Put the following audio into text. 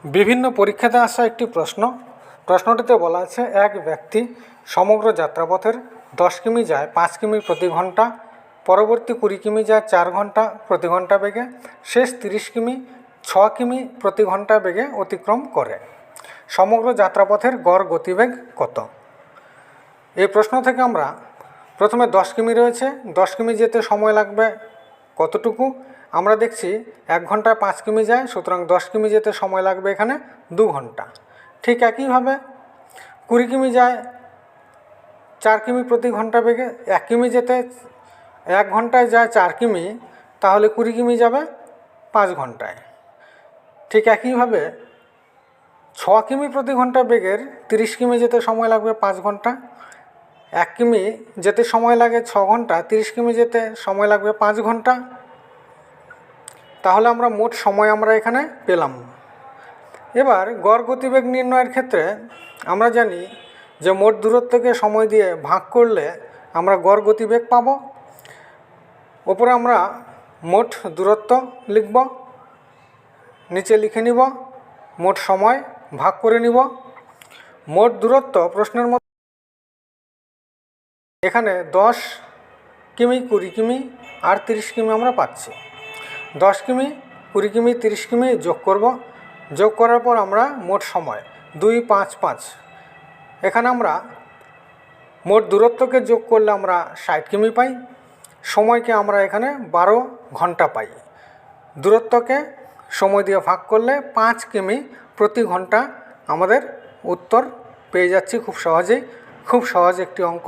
বিভিন্ন পরীক্ষাতে আসা একটি প্রশ্নটিতে বলা আছে এক ব্যক্তি সমগ্র যাত্রাপথের 10 কিমি যায় 5 কিমি প্রতি ঘন্টা, পরবর্তী 20 কিমি যায় 4 ঘন্টা প্রতি ঘন্টা বেগে, শেষ 30 কিমি 6 কিমি প্রতি ঘন্টা বেগে অতিক্রম করে। সমগ্র যাত্রাপথের গড় গতিবেগ কত? এই প্রশ্ন থেকে আমরা প্রথমে 10 কিমি রয়েছে, 10 কিমি যেতে সময় লাগবে কতটুকু? আমরা দেখছি 1 ঘন্টায় 5 কিমি যায়, সুতরাং 10 কিমি যেতে সময় লাগবে এখানে 2 ঘন্টা। ঠিক একইভাবে 20 কিমি যায় 4 কিমি প্রতি ঘন্টা বেগে, 1 কিমি যেতে 1 ঘন্টায় যায় 4 কিমি, তাহলে 20 কিমি যাবে 5 ঘন্টায়। ঠিক একইভাবে 6 কিমি প্রতি ঘন্টা বেগের 30 কিমি যেতে সময় লাগবে 5 ঘন্টা, 1 কিমি যেতে সময় লাগে 6 ঘন্টা, 30 কিমি যেতে সময় লাগবে 5 ঘন্টা। তাহলে আমরা মোট সময় আমরা এখানে পেলাম। এবার গড় গতিবেগ নির্ণয়ের ক্ষেত্রে আমরা জানি যে মোট দূরত্বকে সময় দিয়ে ভাগ করলে আমরা গড় গতিবেগ পাব। ওপরে আমরা মোট দূরত্ব লিখব, নিচে লিখে নিব মোট সময় ভাগ করে নিব। মোট দূরত্ব প্রশ্নের মধ্যে এখানে 10 কিমি 20 কিমি আর 30 কিমি আমরা পাচ্ছি। 10 কিমি 20 কিমি 30 কিমি যোগ করব, যোগ করার পর আমরা মোট সময় 2 5 5, এখানে আমরা মোট দূরত্বকে যোগ করলে আমরা 60 কিমি পাই, সময়কে আমরা এখানে 12 ঘন্টা পাই। দূরত্বকে সময় দিয়ে ভাগ করলে 5 কিমি প্রতি ঘন্টা আমাদের উত্তর পেয়ে যাচ্ছি খুব সহজেই। খুব সহজ একটি অঙ্ক।